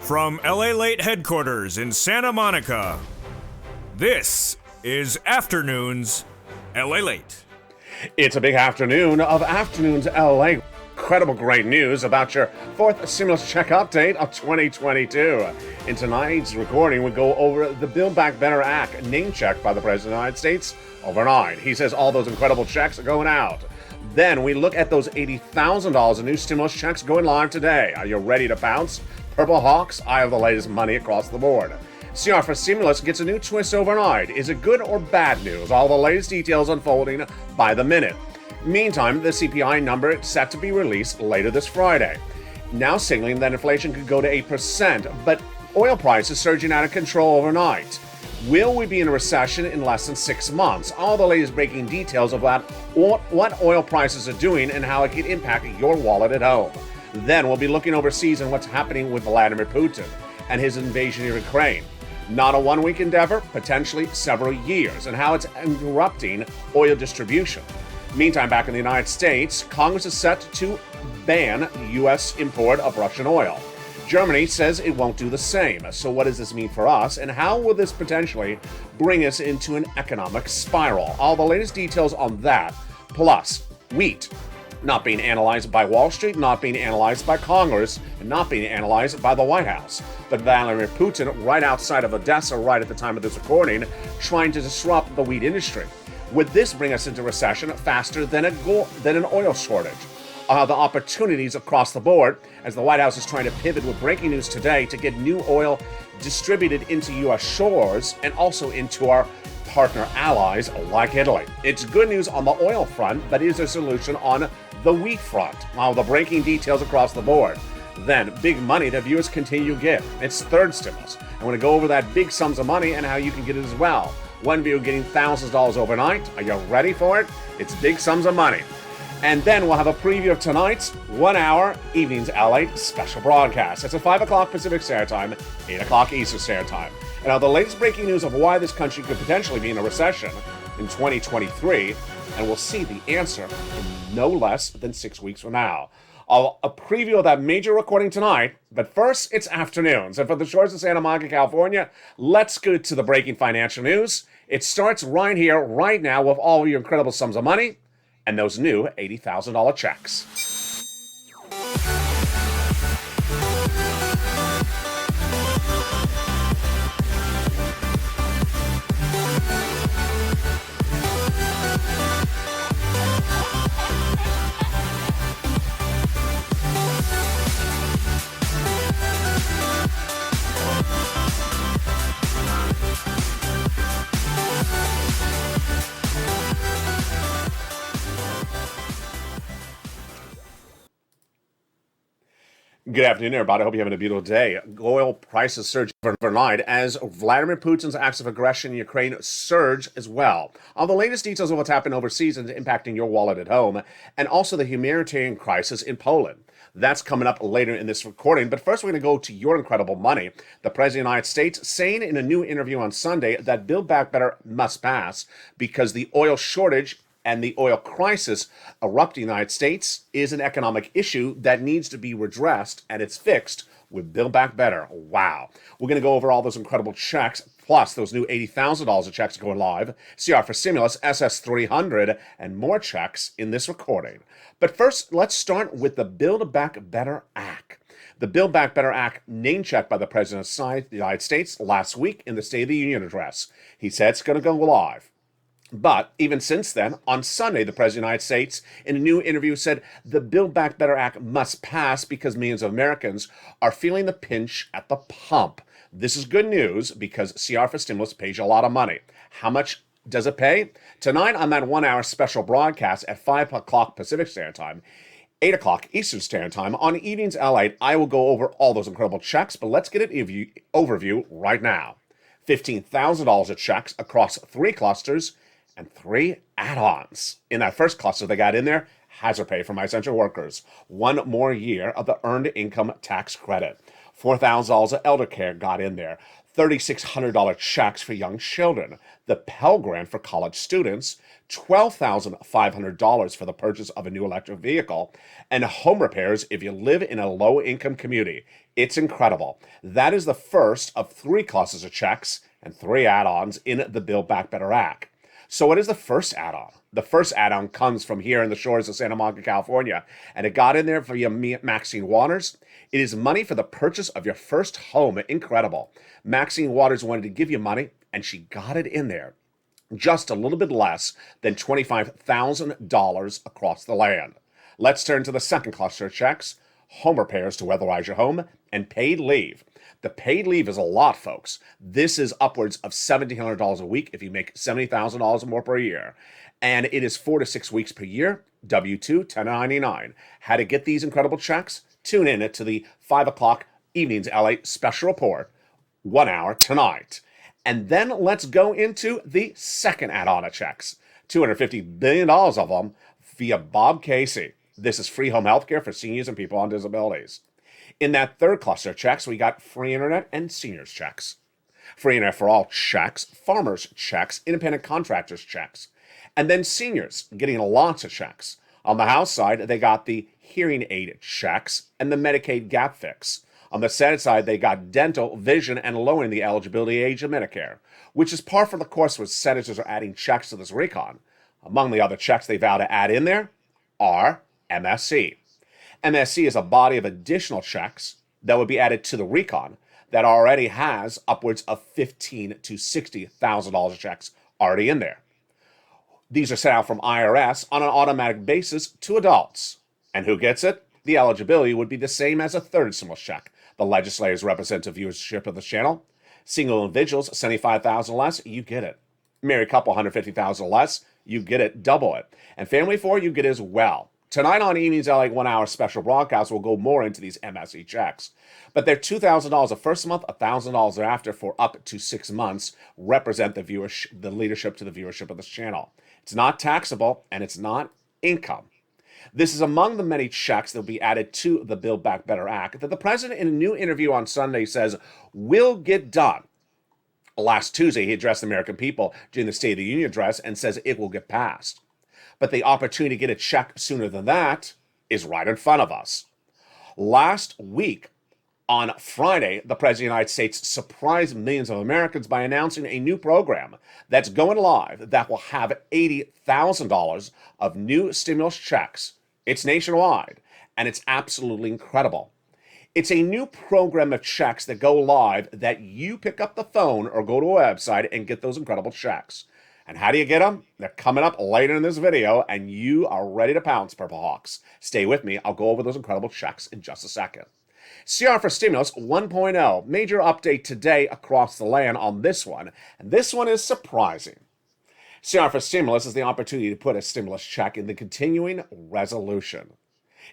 From LALATE headquarters in Santa Monica, this is Afternoons LALATE. It's a big afternoon of Afternoons LA. Incredible great news about your fourth stimulus check update of 2022. In tonight's recording, we go over the Build Back Better Act name check by the President of the United States overnight. He says all those incredible checks are going out. Then we look at those $80,000 in new stimulus checks going live today. Are you ready to bounce? Purple Hawks, I have the latest money across the board. CR for stimulus gets a new twist overnight. Is it good or bad news? All the latest details unfolding by the minute. Meantime, the CPI number is set to be released later this Friday, now signaling that inflation could go to 8%, but oil prices surging out of control overnight. Will we be in a recession in less than 6 months? All the latest breaking details about what oil prices are doing and how it could impact your wallet at home. Then we'll be looking overseas and what's happening with Vladimir Putin and his invasion of Ukraine. Not a one-week endeavor, potentially several years, and how it's interrupting oil distribution. Meantime, back in the United States, Congress is set to ban U.S. import of Russian oil. Germany says it won't do the same. So what does this mean for us, and how will this potentially bring us into an economic spiral? All the latest details on that, plus wheat not being analyzed by Wall Street, not being analyzed by Congress, and not being analyzed by the White House. But Vladimir Putin, right outside of Odessa, right at the time of this recording, trying to disrupt the wheat industry. Would this bring us into recession faster than an oil shortage? The opportunities across the board, as the White House is trying to pivot with breaking news today to get new oil distributed into U.S. shores and also into our partner allies like Italy. It's good news on the oil front, but is there a solution on the wheat front? The breaking details across the board. Then, big money that viewers continue to get. It's third stimulus. I want to go over that big sums of money and how you can get it as well. One viewer getting thousands of dollars overnight. Are you ready for it? It's big sums of money. And then we'll have a preview of tonight's 1 hour Evenings LA special broadcast. It's at 5 o'clock Pacific Standard Time, 8 o'clock Eastern Standard Time. And now the latest breaking news of why this country could potentially be in a recession in 2023. And we'll see the answer in no less than 6 weeks from now. A preview of that major recording tonight, but first, it's afternoons. And for the shores of Santa Monica, California, let's go to the breaking financial news. It starts right here, right now, with all of your incredible sums of money and those new $80,000 checks. Good afternoon, everybody. I hope you're having a beautiful day. Oil prices surge overnight as Vladimir Putin's acts of aggression in Ukraine surge as well. All the latest details of what's happening overseas and impacting your wallet at home, and also the humanitarian crisis in Poland. That's coming up later in this recording. But first, we're going to go to your incredible money. The President of the United States saying in a new interview on Sunday that Build Back Better must pass because the oil shortage and the oil crisis erupting in the United States is an economic issue that needs to be redressed, and it's fixed with Build Back Better. Wow. We're going to go over all those incredible checks, plus those new $80,000 of checks going live, CR for stimulus, SS300, and more checks in this recording. But first, let's start with the Build Back Better Act. The Build Back Better Act name checked by the President of the United States last week in the State of the Union address. He said it's going to go live. But even since then, on Sunday, the President of the United States, in a new interview, said the Build Back Better Act must pass because millions of Americans are feeling the pinch at the pump. This is good news because CR for stimulus pays you a lot of money. How much does it pay? Tonight on that 1 hour special broadcast at 5 o'clock Pacific Standard Time, 8 o'clock Eastern Standard Time on Evenings LA, I will go over all those incredible checks, but let's get an overview right now. $15,000 of checks across 3 clusters and 3 add-ons. In that first cluster they got in there, hazard pay for my essential workers. 1 more year of the earned income tax credit. $4,000 of elder care got in there. $3,600 checks for young children, the Pell Grant for college students, $12,500 for the purchase of a new electric vehicle, and home repairs if you live in a low-income community. It's incredible. That is the first of 3 classes of checks and 3 add-ons in the Build Back Better Act. So what is the first add-on? The first add-on comes from here in the shores of Santa Monica, California, and it got in there via Maxine Waters. It is money for the purchase of your first home. Incredible. Maxine Waters wanted to give you money, and she got it in there. Just a little bit less than $25,000 across the land. Let's turn to the second cluster of checks: home repairs to weatherize your home, and paid leave. The paid leave is a lot, folks. This is upwards of $1,700 a week if you make $70,000 or more per year. And it is 4 to 6 weeks per year, W-2, 1099. How to get these incredible checks? Tune in to the 5 o'clock Evenings LA special report, 1 hour tonight. And then let's go into the second add-on of checks. $250 billion of them via Bob Casey. This is free home health care for seniors and people on disabilities. In that third cluster of checks, we got free internet and seniors checks. Free internet for all checks, farmers checks, independent contractors checks. And then seniors getting lots of checks. On the House side, they got the hearing aid checks and the Medicaid gap fix. On the Senate side, they got dental, vision, and lowering the eligibility age of Medicare, which is par for the course when senators are adding checks to this recon. Among the other checks they vow to add in there are MSC. MSC is a body of additional checks that would be added to the recon that already has upwards of $15,000 to $60,000 of checks already in there. These are sent out from IRS on an automatic basis to adults. And who gets it? The eligibility would be the same as a third stimulus check. The legislators represent the viewership of this channel. Single individuals, $75,000 less, you get it. Married couple, $150,000 less, you get it, double it. And family 4, you get it as well. Tonight on Evenings LA 1 hour special broadcast, we'll go more into these MSE checks. But they're $2,000 the first month, $1,000 thereafter for up to 6 months, represent the leadership to the viewership of this channel. It's not taxable, and it's not income. This is among the many checks that will be added to the Build Back Better Act that the president, in a new interview on Sunday, says will get done. Last Tuesday, he addressed the American people during the State of the Union address and says it will get passed. But the opportunity to get a check sooner than that is right in front of us. Last week, on Friday, the President of the United States surprised millions of Americans by announcing a new program that's going live that will have $80,000 of new stimulus checks. It's nationwide, and it's absolutely incredible. It's a new program of checks that go live that you pick up the phone or go to a website and get those incredible checks. And how do you get them? They're coming up later in this video, and you are ready to pounce, Purple Hawks. Stay with me. I'll go over those incredible checks in just a second. CR for Stimulus 1.0. Major update today across the land on this one, and this one is surprising. CR for Stimulus is the opportunity to put a stimulus check in the continuing resolution.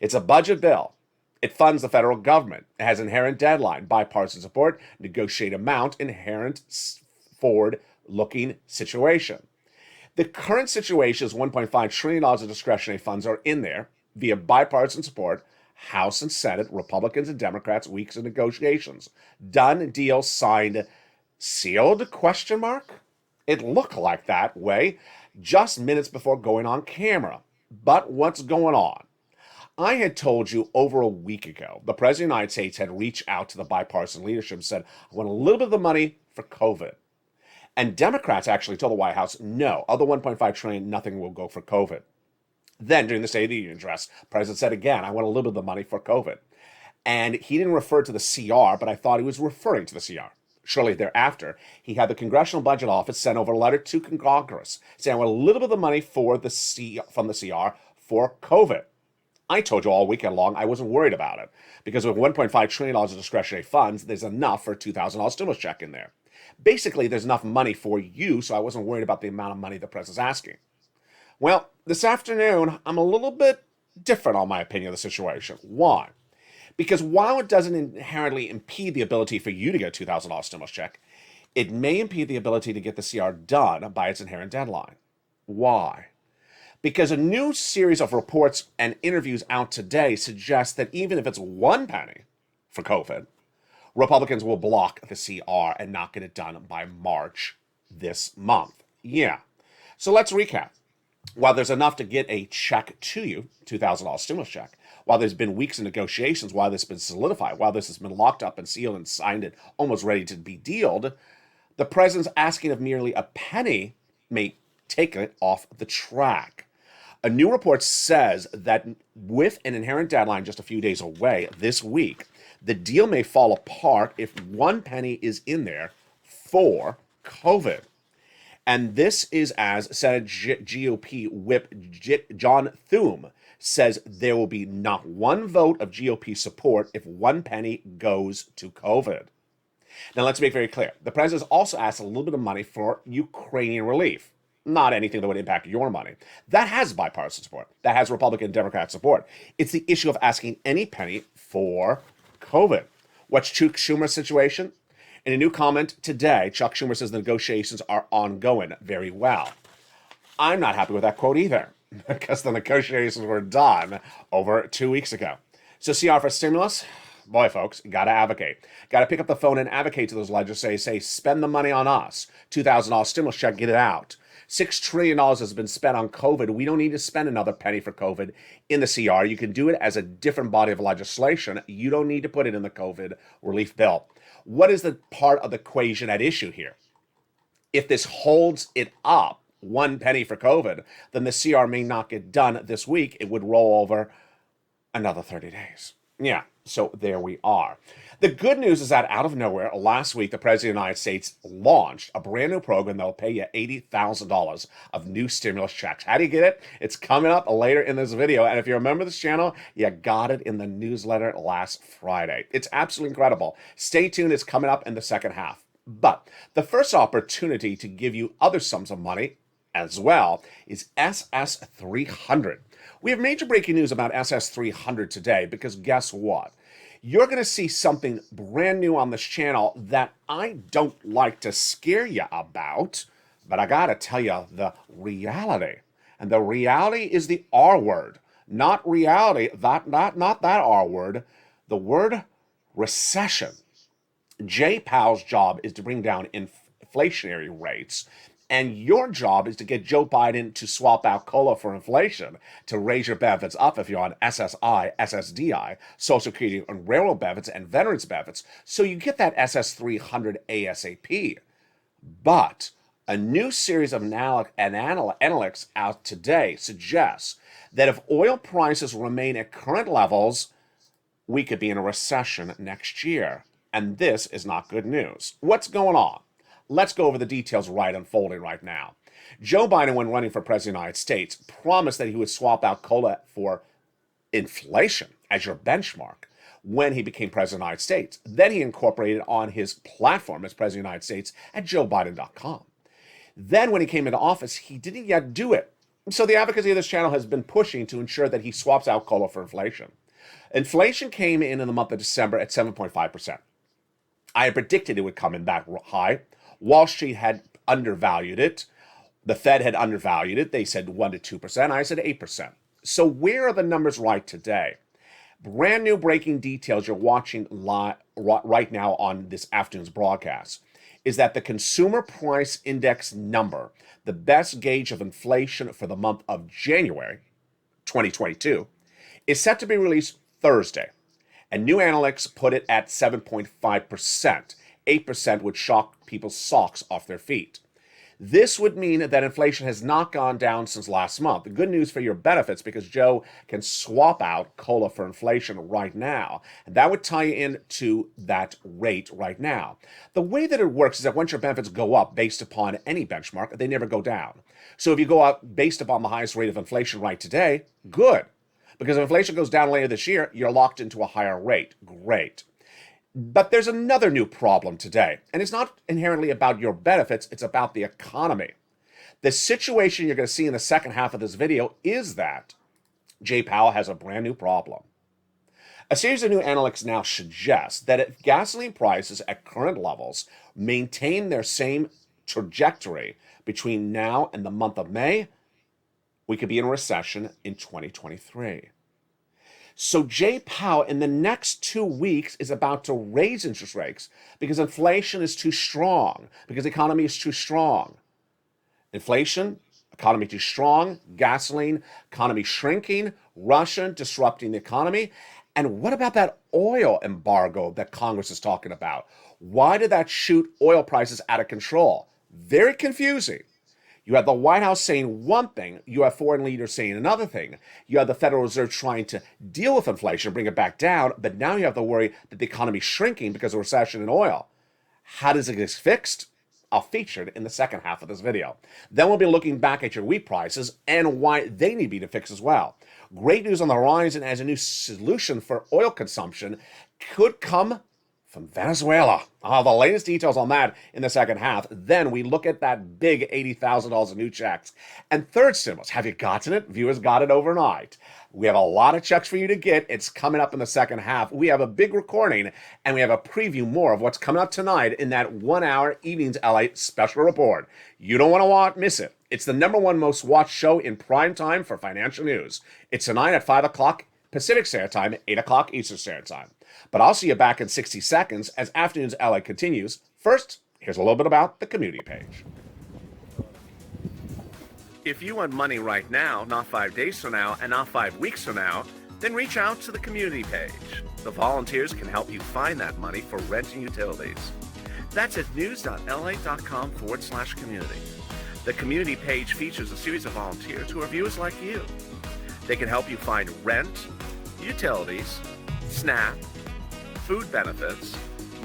It's a budget bill. It funds the federal government. It has inherent deadline, bipartisan support, negotiate amount, inherent forward-looking situation. The current situation is $1.5 trillion of discretionary funds are in there via bipartisan support. House and Senate, Republicans and Democrats, weeks of negotiations. Done, deal, signed, sealed, question mark? It looked like that way just minutes before going on camera. But what's going on? I had told you over a week ago, the President of the United States had reached out to the bipartisan leadership and said, I want a little bit of the money for COVID. And Democrats actually told the White House, no, of the $1.5 trillion, nothing will go for COVID. Then, during the State of the Union address, the president said again, I want a little bit of the money for COVID. And he didn't refer to the CR, but I thought he was referring to the CR. Shortly thereafter, he had the Congressional Budget Office send over a letter to Congress saying, I want a little bit of the money from the CR for COVID. I told you all weekend long I wasn't worried about it because with $1.5 trillion of discretionary funds, there's enough for a $2,000 stimulus check in there. Basically, there's enough money for you, so I wasn't worried about the amount of money the president's asking. Well, this afternoon, I'm a little bit different on my opinion of the situation. Why? Because while it doesn't inherently impede the ability for you to get a $2,000 stimulus check, it may impede the ability to get the CR done by its inherent deadline. Why? Because a new series of reports and interviews out today suggests that even if it's 1 penny for COVID, Republicans will block the CR and not get it done by March this month. Yeah. So let's recap. While there's enough to get a check to you, $2,000 stimulus check, while there's been weeks of negotiations, while this has been solidified, while this has been locked up and sealed and signed and almost ready to be dealed, the president's asking of merely a penny may take it off the track. A new report says that with an inherent deadline just a few days away this week, the deal may fall apart if one penny is in there for COVID. And this is as Senate GOP Whip John Thune says there will be not one vote of GOP support if one penny goes to COVID. Now, let's make very clear. The president also asked a little bit of money for Ukrainian relief. Not anything that would impact your money. That has bipartisan support. That has Republican and Democrat support. It's the issue of asking any penny for COVID. What's Chuck Schumer's situation? In a new comment today, Chuck Schumer says the negotiations are ongoing very well. I'm not happy with that quote either, because the negotiations were done over 2 weeks ago. So CR for stimulus? Boy, folks, got to advocate. Got to pick up the phone and advocate to those legislators. Say, spend the money on us. $2,000 stimulus check, get it out. $6 trillion has been spent on COVID. We don't need to spend another penny for COVID in the CR. You can do it as a different body of legislation. You don't need to put it in the COVID relief bill. What is the part of the equation at issue here? If this holds it up, one penny for COVID, then the CR may not get done this week. It would roll over another 30 days. Yeah, so there we are. The good news is that out of nowhere, last week, the President of the United States launched a brand new program that will pay you $80,000 of new stimulus checks. How do you get it? It's coming up later in this video. And if you remember this channel, you got it in the newsletter last Friday. It's absolutely incredible. Stay tuned. It's coming up in the second half. But the first opportunity to give you other sums of money as well is SS300. We have major breaking news about SS300 today because guess what? You're going to see something brand new on this channel that I don't like to scare you about, but I got to tell you the reality. And the reality is the R word, not reality, not that R word, the word recession. Jay Powell's job is to bring down inflationary rates. And your job is to get Joe Biden to swap out COLA for inflation, to raise your benefits up if you're on SSI, SSDI, Social Security and railroad benefits and veterans benefits, so you get that SS300 ASAP. But a new series of analytics out today suggests that if oil prices remain at current levels, we could be in a recession next year. And this is not good news. What's going on? Let's go over the details unfolding right now. Joe Biden, when running for president of the United States, promised that he would swap out COLA for inflation as your benchmark when he became president of the United States. Then he incorporated it on his platform as president of the United States at joebiden.com. Then when he came into office, he didn't yet do it. So the advocacy of this channel has been pushing to ensure that he swaps out COLA for inflation. Inflation came in the month of December at 7.5%. I had predicted it would come in that high. Wall Street had undervalued it. The Fed had undervalued it. They said 1% to 2%. I said 8%. So where are the numbers right today? Brand new breaking details you're watching live right now on this afternoon's broadcast is that the Consumer Price Index number, the best gauge of inflation for the month of January 2022, is set to be released Thursday. And new analytics put it at 7.5%. 8% would shock people's socks off their feet. This would mean that inflation has not gone down since last month. The good news for your benefits, because Joe can swap out COLA for inflation right now. And that would tie you into that rate right now. The way that it works is that once your benefits go up based upon any benchmark, they never go down. So if you go up based upon the highest rate of inflation right today, good. Because if inflation goes down later this year, you're locked into a higher rate. Great. But there's another new problem today, and it's not inherently about your benefits, it's about the economy. The situation you're going to see in the second half of this video is that Jay Powell has a brand new problem. A series of new analytics now suggests that if gasoline prices at current levels maintain their same trajectory between now and the month of May, we could be in a recession in 2023. So Jay Powell in the next 2 weeks is about to raise interest rates because inflation is too strong, because the economy is too strong. Inflation, economy too strong, gasoline, economy shrinking, Russia disrupting the economy. And what about that oil embargo that Congress is talking about? Why did that shoot oil prices out of control? Very confusing. You have the White House saying one thing, you have foreign leaders saying another thing. You have the Federal Reserve trying to deal with inflation, bring it back down, but now you have to worry that the economy is shrinking because of recession in oil. How does it get fixed? I'll feature it in the second half of this video. Then we'll be looking back at your wheat prices and why they need to be fixed as well. Great news on the horizon as a new solution for oil consumption could come from Venezuela. The latest details on that in the second half. Then we look at that big $80,000 in new checks. And third stimulus, have you gotten it? Viewers got it overnight. We have a lot of checks for you to get. It's coming up in the second half. We have a big recording, and we have a preview more of what's coming up tonight in that 1 hour Evenings LA special report. You don't want to miss it. It's the #1 most watched show in prime time for financial news. It's tonight at 5 o'clock Pacific Standard Time, 8 o'clock Eastern Standard Time. But I'll see you back in 60 seconds as Afternoons LA continues. First, here's a little bit about the community page. If you want money right now, not 5 days from now, and not 5 weeks from now, then reach out to the community page. The volunteers can help you find that money for rent and utilities. That's at news.la.com/community. The community page features a series of volunteers who are viewers like you. They can help you find rent, utilities, SNAP, food benefits,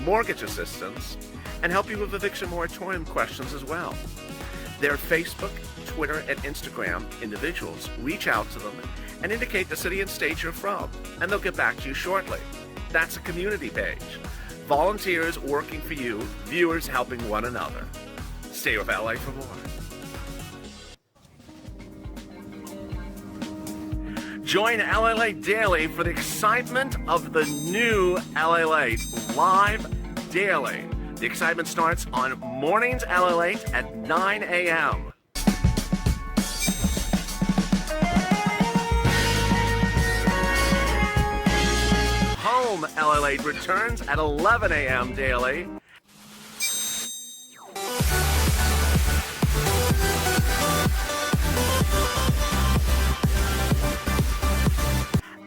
mortgage assistance, and help you with eviction moratorium questions as well. Their Facebook, Twitter, and Instagram individuals reach out to them and indicate the city and state you're from, and they'll get back to you shortly. That's a community page. Volunteers working for you, viewers helping one another. Stay with LA for more. Join LALATE Daily for the excitement of the new LALATE live daily. The excitement starts on mornings LALATE at 9 a.m. Home LALATE returns at 11 a.m. daily.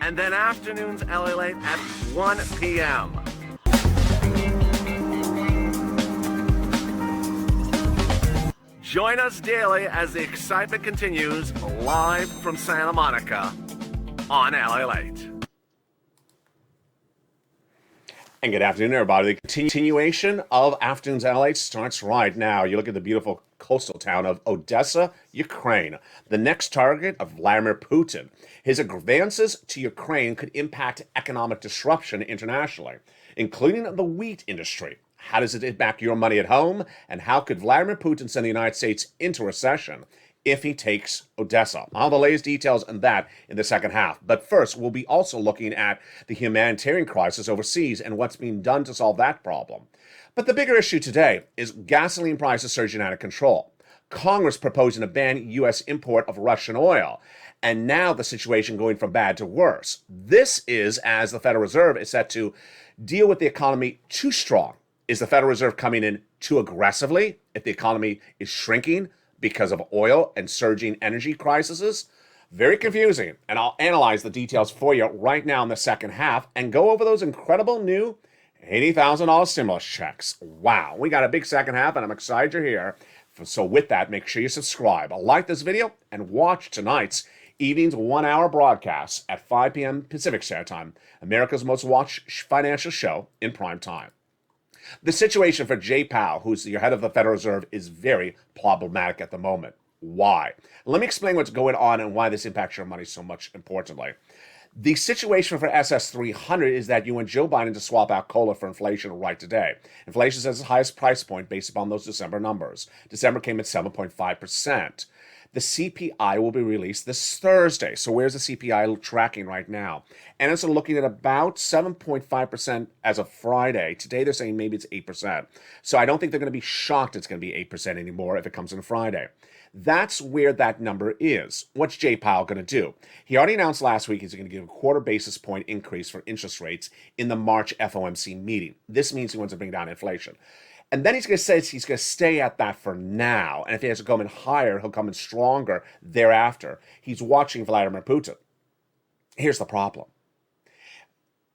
And then Afternoons LALATE at 1 p.m. Join us daily as the excitement continues live from Santa Monica on LALATE. And good afternoon, everybody. The continuation of Afternoons LALATE starts right now. You look at the beautiful coastal town of Odessa, Ukraine, the next target of Vladimir Putin. His advances to Ukraine could impact economic disruption internationally, including the wheat industry. How does it impact your money at home? And how could Vladimir Putin send the United States into recession if he takes Odessa? I'll have the latest details on that in the second half. But first, we'll be also looking at the humanitarian crisis overseas and what's being done to solve that problem. But the bigger issue today is gasoline prices surging out of control. Congress proposing to ban U.S. import of Russian oil. And now the situation going from bad to worse. This is as the Federal Reserve is set to deal with the economy too strong. Is the Federal Reserve coming in too aggressively if the economy is shrinking because of oil and surging energy crises? Very confusing. And I'll analyze the details for you right now in the second half and go over those incredible new $80,000 stimulus checks. Wow, we got a big second half and I'm excited you're here. So with that, make sure you subscribe, like this video, and watch tonight's evening's 1 hour broadcast at 5 p.m. Pacific Standard Time, America's most watched financial show in prime time. The situation for Jay Powell, who's the head of the Federal Reserve, is very problematic at the moment. Why? Let me explain what's going on and why this impacts your money so much importantly. The situation for SS300 is that you want Joe Biden to swap out cola for inflation right today. Inflation is at its highest price point based upon those December numbers. December came at 7.5%. The CPI will be released this Thursday. So where's the CPI tracking right now? And it's looking at about 7.5% as of Friday. Today they're saying maybe it's 8%. So I don't think they're going to be shocked it's going to be 8% anymore if it comes in Friday. That's where that number is. What's Jay Powell going to do? He already announced last week he's going to give a quarter basis point increase for interest rates in the March FOMC meeting. This means he wants to bring down inflation. And then he's going to say he's going to stay at that for now. And if he has to come in higher, he'll come in stronger thereafter. He's watching Vladimir Putin. Here's the problem.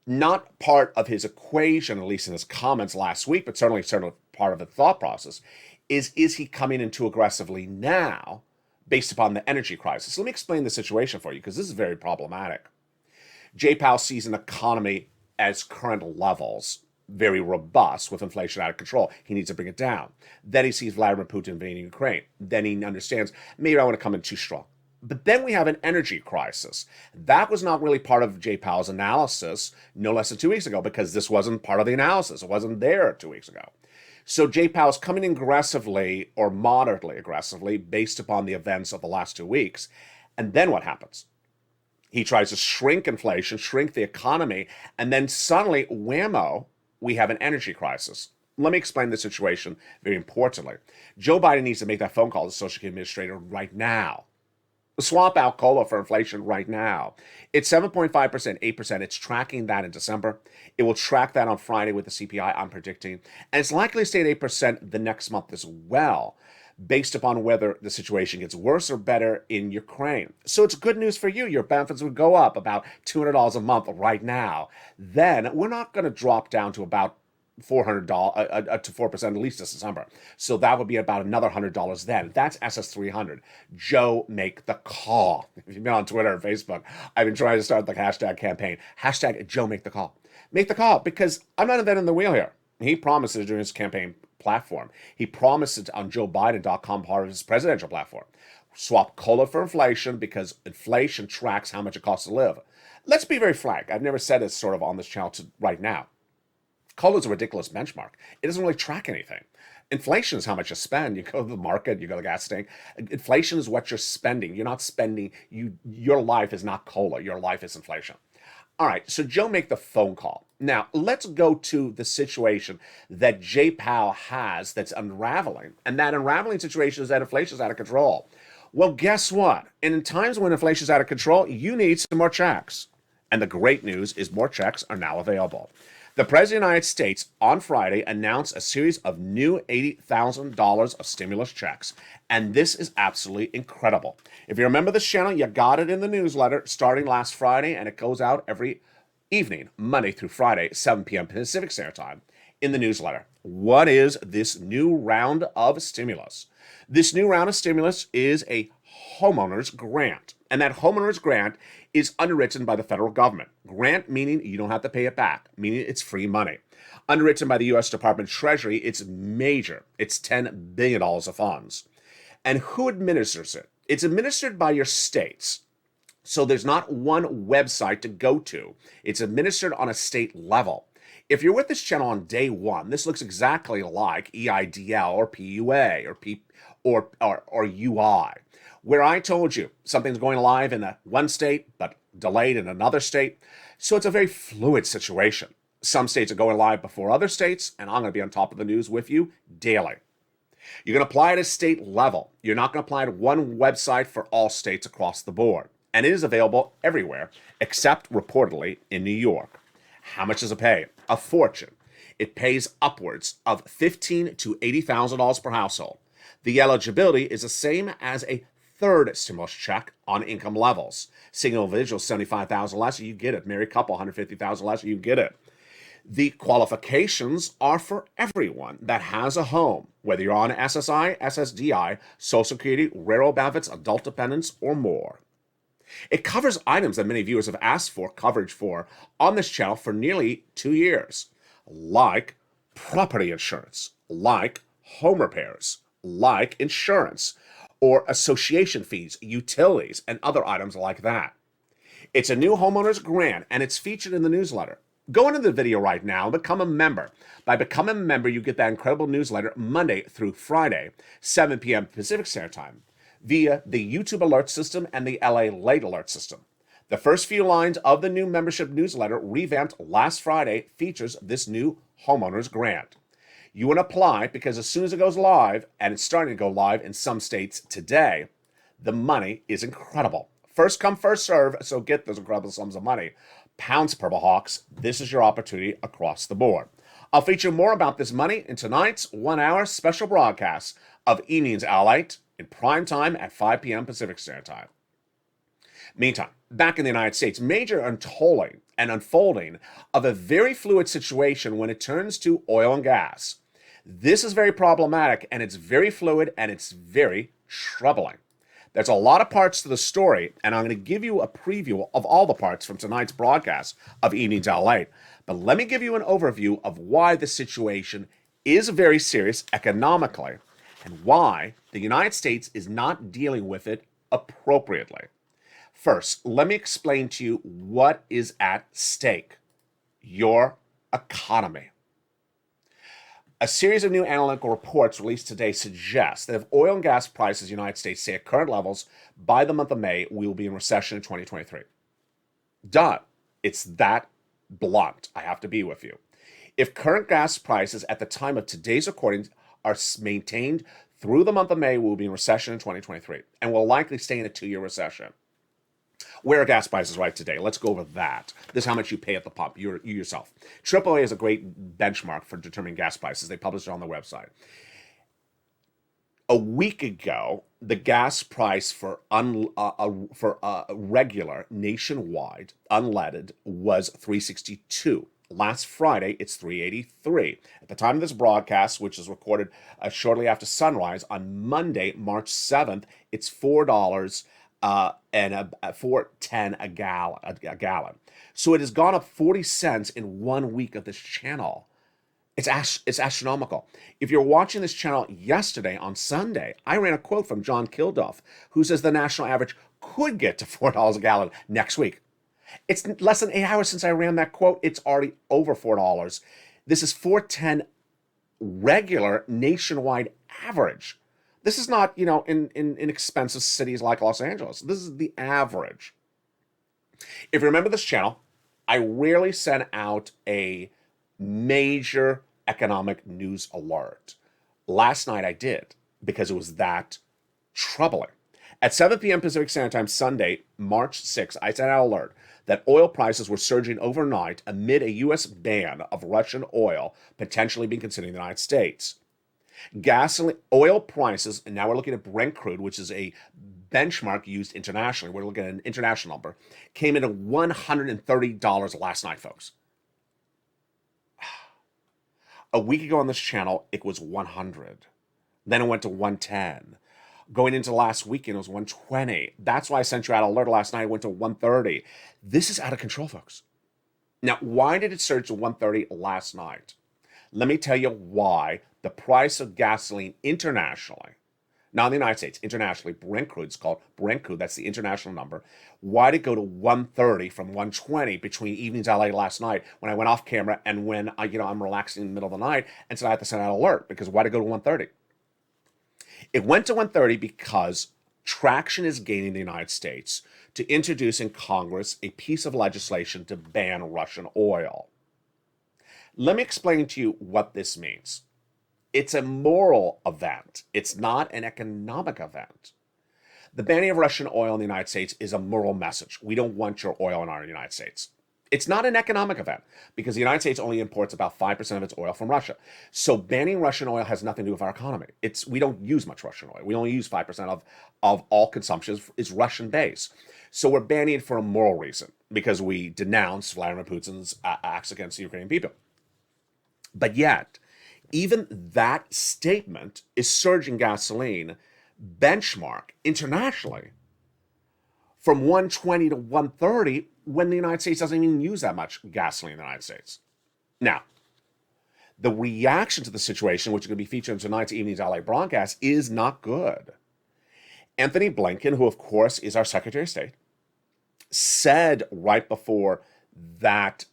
Not part of his equation, at least in his comments last week, but certainly part of the thought process, is he coming in too aggressively now based upon the energy crisis? Let me explain the situation for you, because this is very problematic. Jay Powell sees an economy as current levels, very robust with inflation out of control. He needs to bring it down. Then he sees Vladimir Putin invading Ukraine. Then he understands, maybe I want to come in too strong. But then we have an energy crisis. That was not really part of Jay Powell's analysis no less than 2 weeks ago, because this wasn't part of the analysis. It wasn't there 2 weeks ago. So Jay Powell's coming in aggressively or moderately aggressively based upon the events of the last 2 weeks. And then what happens? He tries to shrink inflation, shrink the economy, and then suddenly, whammo, we have an energy crisis. Let me explain the situation very importantly. Joe Biden needs to make that phone call to the Social Security Administrator right now. Swap out COLA for inflation right now. It's 7.5%, 8%. It's tracking that in December. It will track that on Friday with the CPI, I'm predicting. And it's likely to stay at 8% the next month as well, based upon whether the situation gets worse or better in Ukraine. So it's good news for you. Your benefits would go up about $200 a month right now. Then we're not going to drop down to about $400 to 4% at least this December. So that would be about another $100 then. That's SS300. Joe, make the call. If you've been on Twitter or Facebook, I've been trying to start the hashtag campaign. Hashtag Joe, make the call. Make the call, because I'm not inventing the wheel here. He promises during his campaign platform. He promised it on JoeBiden.com, part of his presidential platform. Swap COLA for inflation, because inflation tracks how much it costs to live. Let's be very frank. I've never said this sort of on this channel right now. COLA is a ridiculous benchmark. It doesn't really track anything. Inflation is how much you spend. You go to the market, you go to the gas station. Inflation is what you're spending. You're not spending, your life is not COLA. Your life is inflation. All right, so Joe make the phone call. Now, let's go to the situation that Jay Powell has that's unraveling. And that unraveling situation is that inflation is out of control. Well, guess what? And in times when inflation is out of control, you need some more checks. And the great news is more checks are now available. The President of the United States on Friday announced a series of new $80,000 of stimulus checks. And this is absolutely incredible. If you remember this channel, you got it in the newsletter starting last Friday, and it goes out every evening, Monday through Friday, 7 p.m. Pacific Standard Time in the newsletter. What is this new round of stimulus? This new round of stimulus is a homeowner's grant. And that homeowner's grant is underwritten by the federal government. Grant meaning you don't have to pay it back, meaning it's free money. Underwritten by the U.S. Department of Treasury, it's major. It's $10 billion of funds. And who administers it? It's administered by your states. So there's not one website to go to. It's administered on a state level. If you're with this channel on day one, this looks exactly like EIDL or PUA or UI, where I told you something's going live in one state, but delayed in another state. So it's a very fluid situation. Some states are going live before other states, and I'm going to be on top of the news with you daily. You're going to apply at a state level. You're not going to apply to one website for all states across the board. And it is available everywhere, except reportedly in New York. How much does it pay? A fortune. It pays upwards of $15,000 to $80,000 per household. The eligibility is the same as a third stimulus check on income levels. Single individual, $75,000 less, you get it. Married couple, $150,000 less, you get it. The qualifications are for everyone that has a home, whether you're on SSI, SSDI, Social Security, railroad benefits, adult dependents, or more. It covers items that many viewers have asked for coverage for on this channel for nearly 2 years, like property insurance, like home repairs, like insurance, or association fees, utilities, and other items like that. It's a new homeowner's grant, and it's featured in the newsletter. Go into the video right now and become a member. By becoming a member, you get that incredible newsletter Monday through Friday, 7 p.m. Pacific Standard Time. via the YouTube alert system and the LALATE alert system. The first few lines of the new membership newsletter, revamped last Friday, features this new homeowner's grant. You want to apply because as soon as it goes live, and it's starting to go live in some states today, the money is incredible. First come, first serve, so get those incredible sums of money. Pounds Purple Hawks, this is your opportunity across the board. I'll feature more about this money in tonight's 1 hour special broadcast of Evenings LALATE in prime time at 5 p.m. Pacific Standard Time. Meantime, back in the United States, major untolling and unfolding of a very fluid situation when it turns to oil and gas. This is very problematic, and it's very fluid, and it's very troubling. There's a lot of parts to the story, and I'm going to give you a preview of all the parts from tonight's broadcast of Evenings LALATE. But let me give you an overview of why the situation is very serious economically and why the United States is not dealing with it appropriately. First, let me explain to you what is at stake: your economy. A series of new analytical reports released today suggest that if oil and gas prices in the United States stay at current levels, by the month of May, we will be in recession in 2023. Done. It's that blunt. I have to be with you. If current gas prices at the time of today's recording are maintained through the month of May, we will be in recession in 2023 and will likely stay in a 2-year recession. Where are gas prices right today? Let's go over that. This is how much you pay at the pump, you yourself. AAA is a great benchmark for determining gas prices. They publish it on their website. A week ago, the gas price for regular nationwide unleaded was $3.62. Last Friday, it's $3.83. At the time of this broadcast, which is recorded shortly after sunrise on Monday, March 7th, it's $4 and $4.10 a gallon. So it has gone up 40 cents in 1 week of this channel. It's astronomical. If you're watching this channel yesterday on Sunday, I ran a quote from John Kilduff, who says the national average could get to $4 a gallon next week. It's less than 8 hours since I ran that quote. It's already over $4. This is $4.10 regular nationwide average. This is not, in inexpensive cities like Los Angeles. This is the average. If you remember this channel, I rarely send out a major economic news alert. Last night I did, because it was that troubling. At 7 p.m. Pacific Standard Time, Sunday, March 6th, I sent out an alert that oil prices were surging overnight amid a U.S. ban of Russian oil potentially being considered in the United States. Gasoline, oil prices, and now we're looking at Brent crude, which is a benchmark used internationally. We're looking at an international number. Came in at $130 last night, folks. A week ago on this channel, it was 100. Then it went to 110. Going into last weekend, it was 120. That's why I sent you out an alert last night. It went to 130. This is out of control, folks. Now, why did it surge to 130 last night? Let me tell you why the price of gasoline internationally, not in the United States, internationally, Brent crude, it's called Brent crude, that's the international number. Why did it go to 130 from 120 between Evenings LA last night when I went off camera and when I'm relaxing in the middle of the night and said I had to send out an alert? Because why did it go to 130? It went to 130 because traction is gaining in the United States to introduce in Congress a piece of legislation to ban Russian oil. Let me explain to you what this means. It's a moral event. It's not an economic event. The banning of Russian oil in the United States is a moral message. We don't want your oil in our United States. It's not an economic event because the United States only imports about 5% of its oil from Russia. So banning Russian oil has nothing to do with our economy. We don't use much Russian oil. We only use 5% of all consumption is Russian based. So we're banning it for a moral reason because we denounce Vladimir Putin's acts against the Ukrainian people. But yet, even that statement is surging gasoline benchmark internationally from 120 to 130 when the United States doesn't even use that much gasoline in the United States. Now, the reaction to the situation, which is going to be featured in tonight's Evenings LA broadcast, is not good. Anthony Blinken, who of course is our Secretary of State, said right before that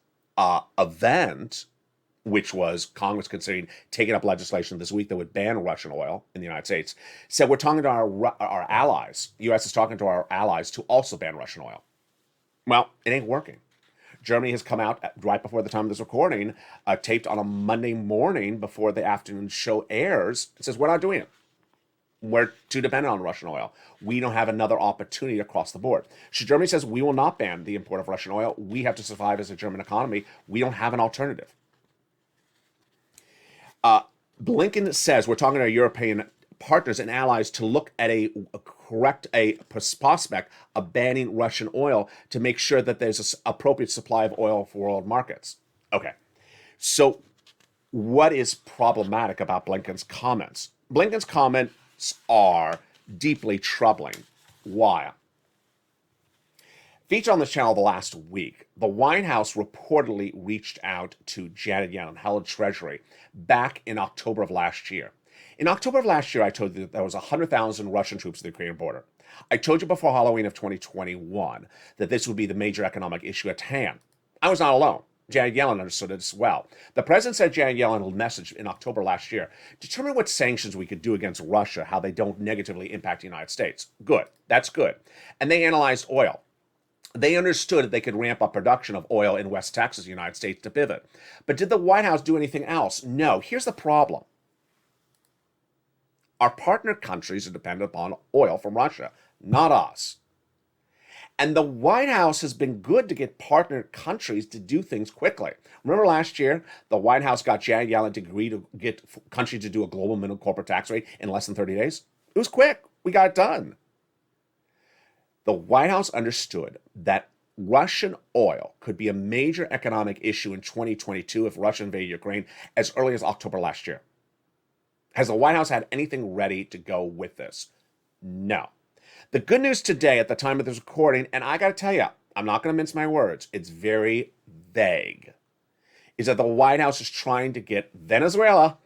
event which was Congress considering taking up legislation this week that would ban Russian oil in the United States, said we're talking to our allies. The U.S. is talking to our allies to also ban Russian oil. Well, it ain't working. Germany has come out right before the time of this recording, taped on a Monday morning before the afternoon show airs. It says, we're not doing it. We're too dependent on Russian oil. We don't have another opportunity across the board. So Germany says, we will not ban the import of Russian oil. We have to survive as a German economy. We don't have an alternative. Blinken says, we're talking to our European partners and allies to look at a prospect of banning Russian oil to make sure that there's an appropriate supply of oil for world markets. Okay, so what is problematic about Blinken's comments? Blinken's comments are deeply troubling. Why? Featured on this channel the last week, the White House reportedly reached out to Janet Yellen, head of Treasury, back in October of last year. In October of last year, I told you that there was 100,000 Russian troops at the Ukrainian border. I told you before Halloween of 2021 that this would be the major economic issue at hand. I was not alone. Janet Yellen understood it as well. The president said Janet Yellen messaged in October last year, determine what sanctions we could do against Russia, how they don't negatively impact the United States. Good. That's good. And they analyzed oil. They understood that they could ramp up production of oil in West Texas, United States, to pivot. But did the White House do anything else? No. Here's the problem. Our partner countries are dependent upon oil from Russia, not us. And the White House has been good to get partner countries to do things quickly. Remember last year, the White House got Janet Yellen to agree to get countries to do a global minimum corporate tax rate in less than 30 days? It was quick. We got it done. The White House understood that Russian oil could be a major economic issue in 2022 if Russia invaded Ukraine as early as October last year. Has the White House had anything ready to go with this? No. The good news today at the time of this recording, and I got to tell you, I'm not going to mince my words, it's very vague, is that the White House is trying to get Venezuela,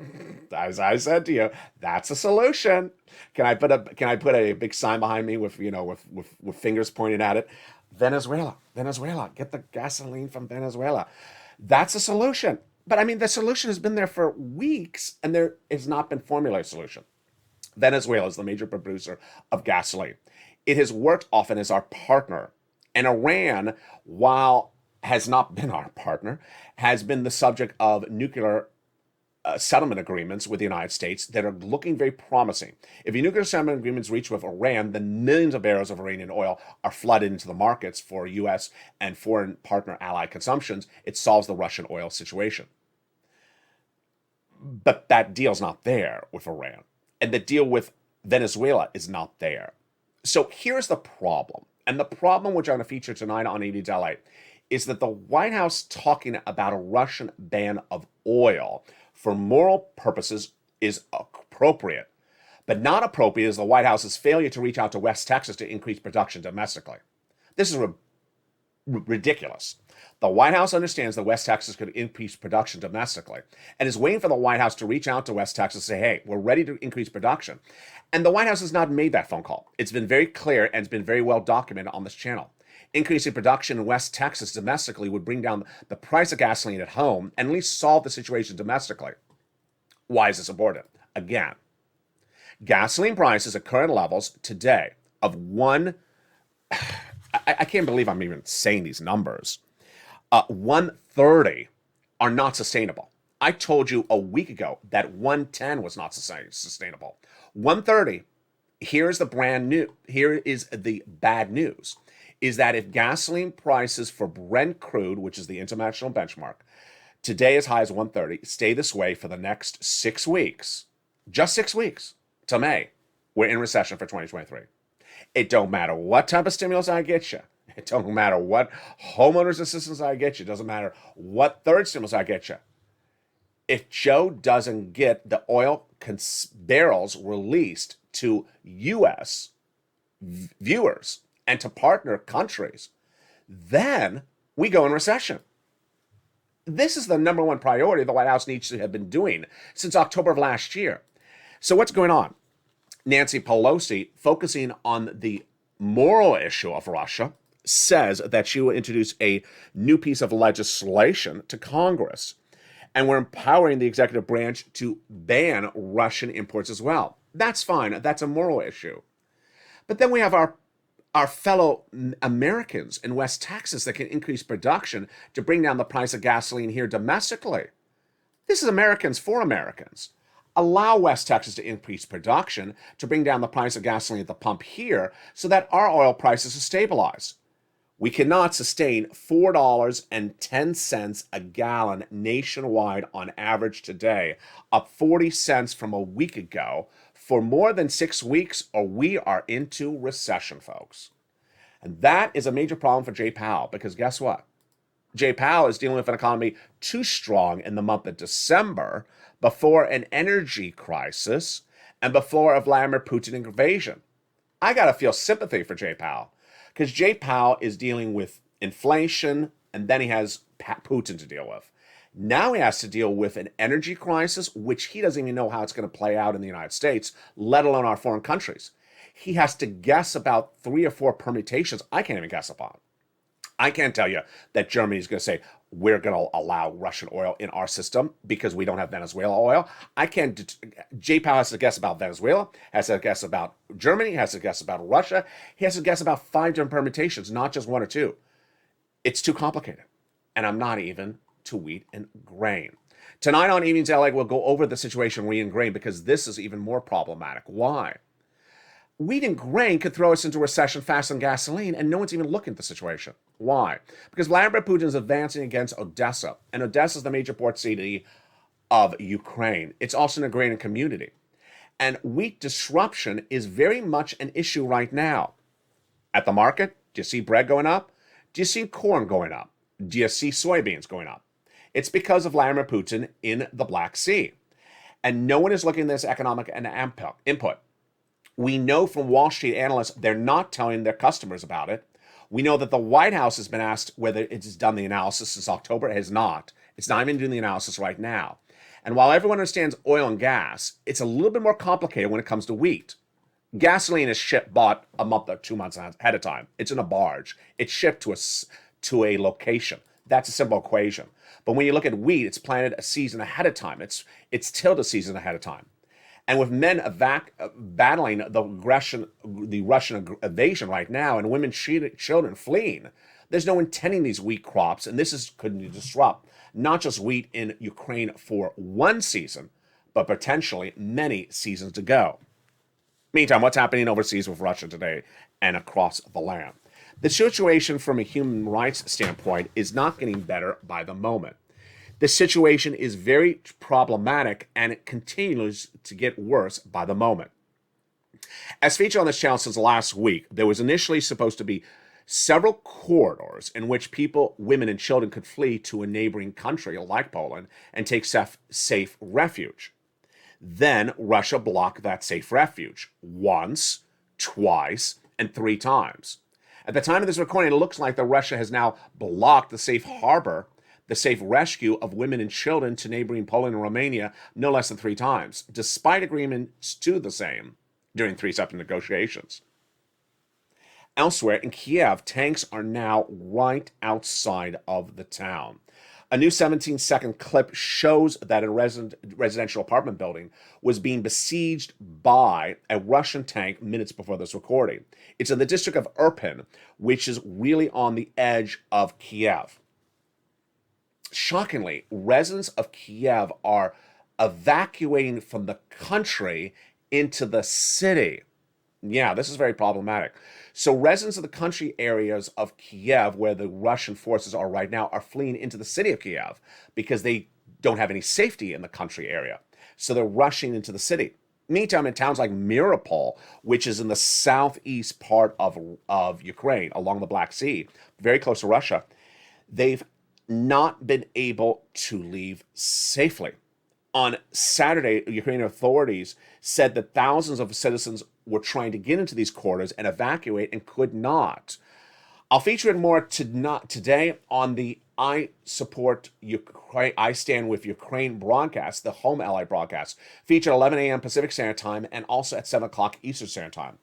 as I said to you, that's a solution. Can I put a big sign behind me with fingers pointed at it? Venezuela, get the gasoline from Venezuela. That's a solution. But I mean, the solution has been there for weeks, and there has not been formulated a solution. Venezuela is the major producer of gasoline. It has worked often as our partner. And Iran, while has not been our partner, has been the subject of nuclear settlement agreements with the United States that are looking very promising. If the nuclear settlement agreements reach with Iran, then millions of barrels of Iranian oil are flooded into the markets for U.S. and foreign partner allied consumptions. It solves the Russian oil situation. But that deal's not there with Iran. And the deal with Venezuela is not there. So here's the problem. And the problem which I'm going to feature tonight on 80 LALATE is that the White House talking about a Russian ban of oil for moral purposes is appropriate. But not appropriate is the White House's failure to reach out to West Texas to increase production domestically. This is ridiculous. The White House understands that West Texas could increase production domestically and is waiting for the White House to reach out to West Texas and say, hey, we're ready to increase production. And the White House has not made that phone call. It's been very clear and it's been very well documented on this channel. Increasing production in West Texas domestically would bring down the price of gasoline at home and at least solve the situation domestically. Why is this important? Again, gasoline prices at current levels today of I can't believe I'm even saying these numbers. 130 are not sustainable. I told you a week ago that 110 was not sustainable. 130, here is the bad news, is that if gasoline prices for Brent crude, which is the international benchmark, today as high as 130, stay this way for the next 6 weeks, just 6 weeks to May, we're in recession for 2023. It don't matter what type of stimulus I get you. It don't matter what homeowners assistance I get you. It doesn't matter what third stimulus I get you. If Joe doesn't get the oil barrels released to U.S. viewers and to partner countries, then we go in recession. This is the number one priority the White House needs to have been doing since October of last year. So what's going on? Nancy Pelosi, focusing on the moral issue of Russia, says that she will introduce a new piece of legislation to Congress. And we're empowering the executive branch to ban Russian imports as well. That's fine. That's a moral issue. But then we have our fellow Americans in West Texas that can increase production to bring down the price of gasoline here domestically. This is Americans for Americans. Allow West Texas to increase production to bring down the price of gasoline at the pump here so that our oil prices are stabilized. We cannot sustain $4.10 a gallon nationwide on average today, up 40 cents from a week ago, for more than 6 weeks, or we are into recession, folks. And that is a major problem for Jay Powell, because guess what? Jay Powell is dealing with an economy too strong in the month of December before an energy crisis and before a Vladimir Putin invasion. I got to feel sympathy for Jay Powell, because Jay Powell is dealing with inflation, and then he has Putin to deal with. Now he has to deal with an energy crisis, which he doesn't even know how it's going to play out in the United States, let alone our foreign countries. He has to guess about 3 or 4 permutations I can't even guess upon. I can't tell you that Germany is going to say, we're going to allow Russian oil in our system because we don't have Venezuela oil. I can't. Jay Powell has to guess about Venezuela, has to guess about Germany, has to guess about Russia. He has to guess about 5 different permutations, not just 1 or 2. It's too complicated. And I'm not even to wheat and grain. Tonight on Evenings LA, we'll go over the situation wheat and grain, because this is even more problematic. Why? Wheat and grain could throw us into recession faster than gasoline, and no one's even looking at the situation. Why? Because Vladimir Putin is advancing against Odessa, and Odessa is the major port city of Ukraine. It's also an agrarian community. And wheat disruption is very much an issue right now. At the market, do you see bread going up? Do you see corn going up? Do you see soybeans going up? It's because of Vladimir Putin in the Black Sea. And no one is looking at this economic and input. We know from Wall Street analysts, they're not telling their customers about it. We know that the White House has been asked whether it's done the analysis since October. It has not. It's not even doing the analysis right now. And while everyone understands oil and gas, it's a little bit more complicated when it comes to wheat. Gasoline is bought a month or 2 months ahead of time. It's in a barge. It's shipped to a location. That's a simple equation. But when you look at wheat, it's planted a season ahead of time. It's tilled a season ahead of time. And with men battling the Russian invasion right now, and women, children fleeing, there's no one tending these wheat crops, and could disrupt not just wheat in Ukraine for 1 season, but potentially many seasons to go. Meantime, what's happening overseas with Russia today and across the land? The situation from a human rights standpoint is not getting better by the moment. The situation is very problematic, and it continues to get worse by the moment. As featured on this channel since last week, there was initially supposed to be several corridors in which people, women, and children could flee to a neighboring country like Poland and take safe refuge. Then Russia blocked that safe refuge once, twice, and 3 times. At the time of this recording, it looks like that Russia has now blocked the safe harbor, the safe rescue of women and children to neighboring Poland and Romania no less than 3 times, despite agreements to the same during 3 separate negotiations. Elsewhere in Kiev, tanks are now right outside of the town. A new 17-second clip shows that a residential apartment building was being besieged by a Russian tank minutes before this recording. It's in the district of Irpin, which is really on the edge of Kiev. Shockingly, residents of Kiev are evacuating from the country into the city. Yeah, this is very problematic. So residents of the country areas of Kiev, where the Russian forces are right now, are fleeing into the city of Kiev because they don't have any safety in the country area. So they're rushing into the city. Meantime, in towns like Mariupol, which is in the southeast part of Ukraine, along the Black Sea, very close to Russia, they've not been able to leave safely. On Saturday, Ukrainian authorities said that thousands of citizens were trying to get into these corridors and evacuate and could not. I'll feature it more today on the I Support Ukraine, I Stand With Ukraine broadcast, the home LA broadcast, featured 11 a.m. Pacific Standard Time and also at 7 o'clock Eastern Standard Time.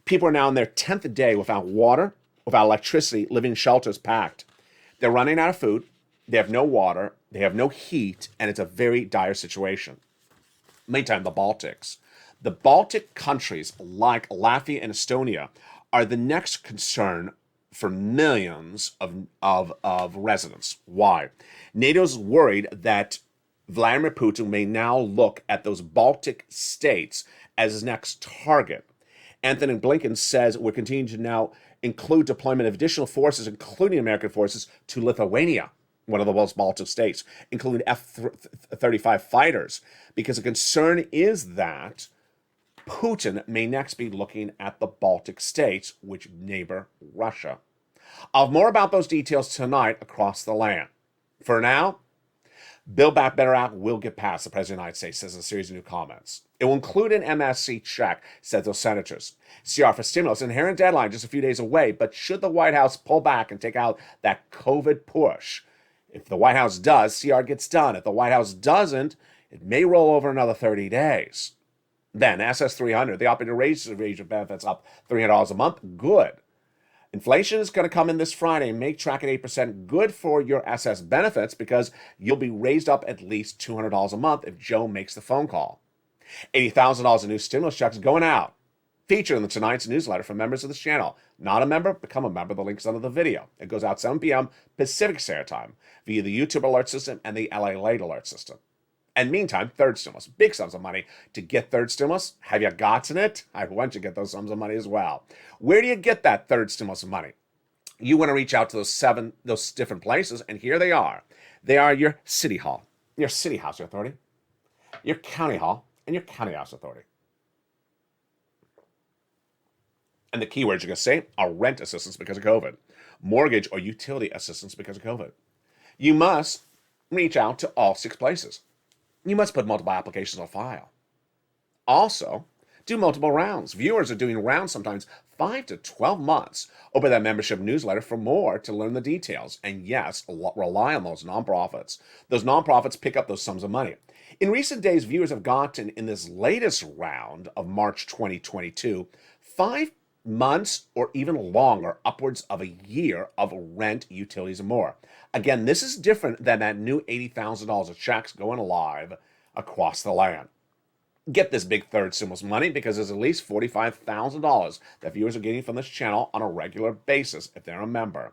People are now in their 10th day without water, without electricity, living in shelters packed. They're running out of food. They have no water, they have no heat, and it's a very dire situation. Meantime, the Baltics. The Baltic countries like Latvia and Estonia are the next concern for millions of residents. Why? NATO's worried that Vladimir Putin may now look at those Baltic states as his next target. Anthony Blinken says we're continuing to now include deployment of additional forces, including American forces, to Lithuania, one of the most Baltic states, including F-35 fighters, because the concern is that Putin may next be looking at the Baltic states, which neighbor Russia. I'll have more about those details tonight across the land. For now, Build Back Better Act will get passed, the President of the United States says in a series of new comments. It will include an MSC check, said those senators. CR for stimulus, inherent deadline just a few days away, but should the White House pull back and take out that COVID push? If the White House does, CR gets done. If the White House doesn't, it may roll over another 30 days. Then SS 300, the operating raise of benefits up $300 a month. Good. Inflation is going to come in this Friday and make track at 8%. Good for your SS benefits because you'll be raised up at least $200 a month if Joe makes the phone call. $80,000 in new stimulus checks going out. Featured in tonight's newsletter for members of this channel. Not a member? Become a member. The link's under the video. It goes out 7 p.m. Pacific Standard Time via the YouTube alert system and the LALATE alert system. And meantime, third stimulus. Big sums of money to get third stimulus. Have you gotten it? I want you to get those sums of money as well. Where do you get that third stimulus of money? You want to reach out to those different places, and here they are. They are your city hall, your city house authority, your county hall, and your county house authority. And the keywords you're going to say are rent assistance because of COVID, mortgage or utility assistance because of COVID. You must reach out to all 6 places. You must put multiple applications on file. Also, do multiple rounds. Viewers are doing rounds sometimes 5 to 12 months. Open that membership newsletter for more to learn the details. And yes, rely on those nonprofits. Those nonprofits pick up those sums of money. In recent days, viewers have gotten, in this latest round of March 2022, 5 months or even longer, upwards of a year of rent, utilities, and more. Again, this is different than that new $80,000 of checks going live across the land. Get this big third stimulus money because there's at least $45,000 that viewers are getting from this channel on a regular basis if they're a member.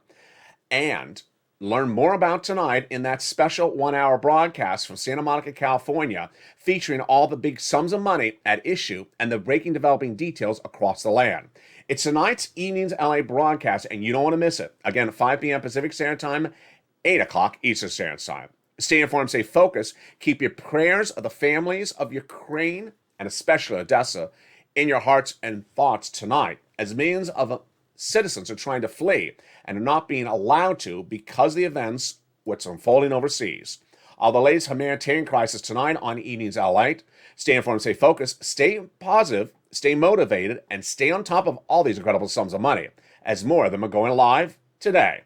And learn more about tonight in that special 1-hour broadcast from Santa Monica, California, featuring all the big sums of money at issue and the breaking developing details across the land. It's tonight's evening's LA broadcast, and you don't want to miss it. Again, at 5 p.m. Pacific Standard Time, 8 o'clock Eastern Standard Time. Stay informed, stay focused. Keep your prayers of the families of Ukraine and especially Odessa in your hearts and thoughts tonight, as millions of citizens are trying to flee and are not being allowed to because of the events what's unfolding overseas. All the latest humanitarian crisis tonight on Evenings LALATE. Stay informed, stay focused, stay positive, stay motivated, and stay on top of all these incredible sums of money, as more of them are going live today.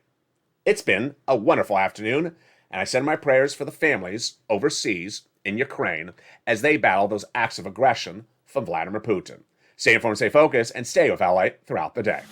It's been a wonderful afternoon, and I send my prayers for the families overseas in Ukraine as they battle those acts of aggression from Vladimir Putin. Stay informed, stay focused, and stay with LA throughout the day.